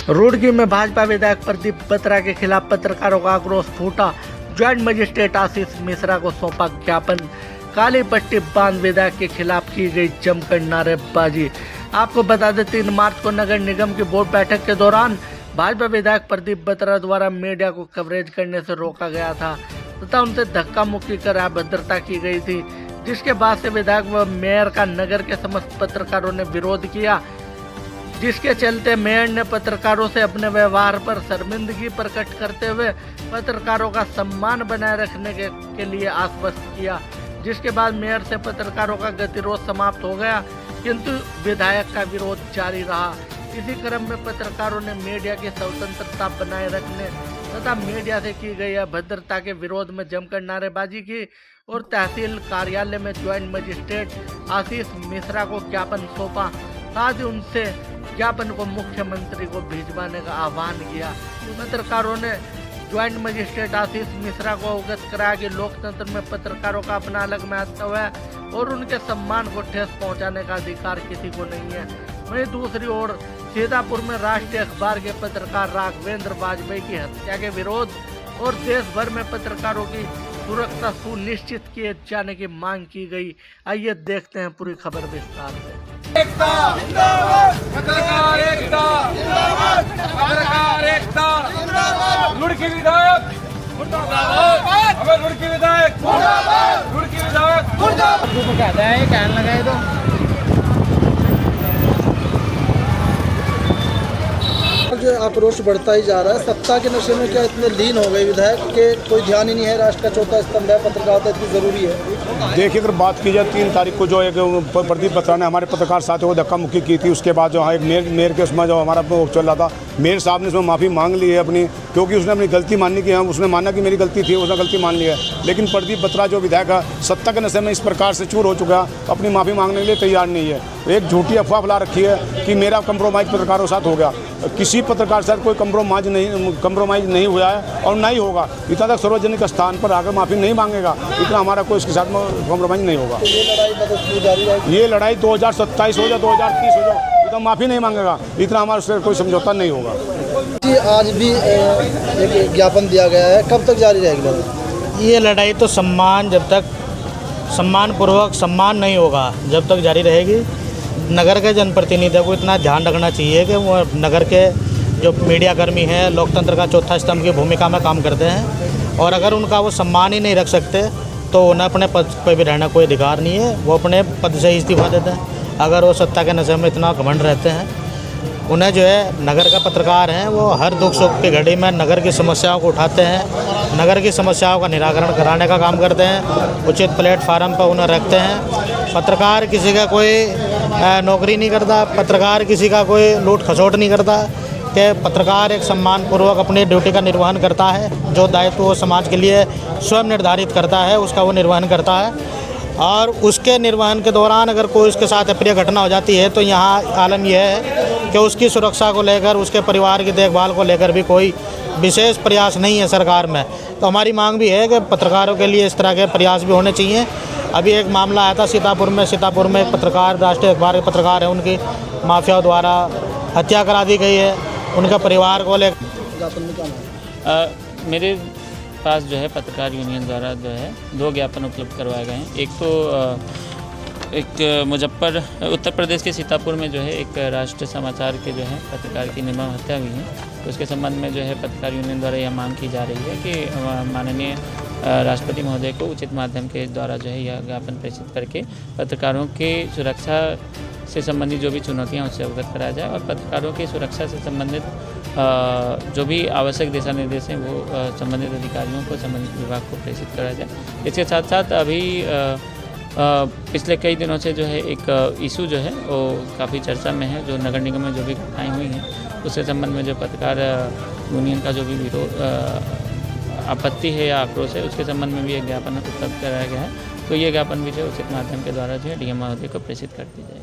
रुड़की में भाजपा विधायक प्रदीप बत्रा के खिलाफ पत्रकारों का आक्रोश फूटा। ज्वाइंट मजिस्ट्रेट आशीष मिश्रा को सौंपा ज्ञापन। काली पट्टी बांध विधायक के खिलाफ की गई जमकर नारेबाजी। आपको बता दें 3 मार्च को नगर निगम की बोर्ड बैठक के दौरान भाजपा विधायक प्रदीप बत्रा द्वारा मीडिया को कवरेज करने से रोका गया था तथा उनसे धक्का मुक्की कर अभद्रता की गई थी, जिसके बाद से विधायक व मेयर का नगर के समस्त पत्रकारों ने विरोध किया, जिसके चलते मेयर ने पत्रकारों से अपने व्यवहार पर शर्मिंदगी प्रकट करते हुए पत्रकारों का सम्मान बनाए रखने के लिए आश्वस्त किया। जिसके बाद मेयर से पत्रकारों का गतिरोध समाप्त हो गया, किंतु विधायक का विरोध जारी रहा। इसी क्रम में पत्रकारों ने मीडिया की स्वतंत्रता बनाए रखने तथा मीडिया से की गई अभद्रता के विरोध में जमकर नारेबाजी की और तहसील कार्यालय में ज्वाइंट मजिस्ट्रेट आशीष मिश्रा को ज्ञापन सौंपा। साथ ही उनसे ज्ञापन को मुख्यमंत्री को भिजवाने का आह्वान किया। पत्रकारों ने ज्वाइंट मजिस्ट्रेट आशीष मिश्रा को अवगत कराया कि लोकतंत्र में पत्रकारों का अपना अलग महत्व है और उनके सम्मान को ठेस पहुंचाने का अधिकार किसी को नहीं है। वहीं दूसरी ओर सीतापुर में राष्ट्रीय अखबार के पत्रकार राघवेंद्र वाजपेयी की हत्या के विरोध और देश भर में पत्रकारों की सुरक्षा सुनिश्चित किए जाने की मांग की गई। आइए देखते हैं पूरी खबर विस्तार से। एकता जिंदाबाद, पत्रकार एकता जिंदाबाद, पत्रकार एकता जिंदाबाद, रुड़की विधायक मुर्दाबाद, हमें रुड़की विधायक मुर्दाबाद, रुड़की विधायक मुर्दाबाद। आपको कहता है कहने लगाए तो जो आक्रोश बढ़ता ही जा रहा है। सत्ता के नशे में क्या इतने लीन हो गए विधायक के कोई ध्यान ही नहीं है। राष्ट्र का चौथा स्तंभ है, पत्रकारिता इतनी जरूरी है। देखिए, अगर बात की जाए 3 तारीख को जो एक प्रदीप बत्रा ने हमारे पत्रकार साथियों को धक्का मुक्की की थी, उसके बाद जो एक मेयर के उसमें जो हमारा चल रहा था, मेयर साहब ने उसमें माफ़ी मांग ली है अपनी, क्योंकि उसने अपनी गलती माननी की है। उसने माना कि मेरी गलती थी, उसने गलती मान ली है। लेकिन प्रदीप बत्रा जो विधायक है सत्ता के नशे में इस प्रकार से चूर हो चुका है, अपनी माफ़ी मांगने के लिए तैयार नहीं है। एक झूठी अफवाह फैला रखी है कि मेरा कंप्रोमाइज़ पत्रकारों के साथ हो गया। किसी पत्रकार के साथ कोई कंप्रोमाइज़ नहीं हुआ है और नहीं होगा। इतना तक सार्वजनिक स्थान पर आकर माफ़ी नहीं मांगेगा, इतना हमारा कोई इसके साथ कंप्रोमाइज़ नहीं होगा। ये लड़ाई 2027 हो या 2030 हो जाए, इतना माफ़ी नहीं मांगेगा, इतना हमारे से कोई समझौता नहीं होगा। जी, आज भी एक ज्ञापन दिया गया है, कब तक जारी रहेगी? ये लड़ाई तो जब तक सम्मानपूर्वक सम्मान नहीं होगा जब तक जारी रहेगी। नगर के जनप्रतिनिधियों को इतना ध्यान रखना चाहिए कि वो नगर के जो मीडियाकर्मी हैं लोकतंत्र का चौथा स्तंभ की भूमिका में काम करते हैं, और अगर उनका वो सम्मान ही नहीं रख सकते तो उन्हें अपने पद पर भी रहना कोई अधिकार नहीं है। वो अपने पद से ही इस्तीफा देते हैं। अगर वो सत्ता के नशे में इतना घमंड रहते हैं, उन्हें जो है नगर का पत्रकार हैं वो हर दुख सुख की घड़ी में नगर की समस्याओं को उठाते हैं, नगर की समस्याओं का निराकरण कराने का काम करते हैं, उचित प्लेटफार्म पर उन्हें रखते हैं। पत्रकार किसी का कोई नौकरी नहीं करता, पत्रकार किसी का कोई लूट खसोट नहीं करता, कि पत्रकार एक सम्मानपूर्वक अपनी ड्यूटी का निर्वहन करता है। जो दायित्व वो समाज के लिए स्वयं निर्धारित करता है उसका वो निर्वहन करता है, और उसके निर्वहन के दौरान अगर कोई उसके साथ अप्रिय घटना हो जाती है तो यहाँ आलम यह है कि उसकी सुरक्षा को लेकर, उसके परिवार की देखभाल को लेकर भी कोई विशेष प्रयास नहीं है सरकार में। तो हमारी मांग भी है कि पत्रकारों के लिए इस तरह के प्रयास भी होने चाहिए। अभी एक मामला आया था सीतापुर में एक पत्रकार, राष्ट्रीय अखबार के पत्रकार है, उनकी माफियाओं द्वारा हत्या करा दी गई है। उनका परिवार को लेकर मेरे पास जो है पत्रकार यूनियन द्वारा जो है 2 ज्ञापन उपलब्ध करवाए गए हैं। एक तो उत्तर प्रदेश के सीतापुर में जो है एक राष्ट्र समाचार के जो है पत्रकार की निर्मम हत्या हुई है, तो उसके संबंध में जो है पत्रकार यूनियन द्वारा यह मांग की जा रही है कि माननीय राष्ट्रपति महोदय को उचित माध्यम के द्वारा जो है यह ज्ञापन प्रेषित करके पत्रकारों की सुरक्षा से संबंधित जो भी चुनौतियां उससे अवगत कराया जाए, और पत्रकारों की सुरक्षा से संबंधित जो भी आवश्यक दिशा निर्देश हैं वो संबंधित अधिकारियों को, संबंधित विभाग को प्रेषित कराया जाए। इसके साथ साथ अभी पिछले कई दिनों से जो है एक इशू जो है वो काफ़ी चर्चा में है, जो नगर निगम में जो भी घटनाएँ हुई हैं उसके संबंध में जो पत्रकार यूनियन का जो भी विरोध आपत्ति है या आक्रोश है, उसके संबंध में भी एक ज्ञापन उपलब्ध कराया गया है। तो ये ज्ञापन भी जो उचित माध्यम के द्वारा जो है डीएम महोदय को प्रेषित कर दी जाए।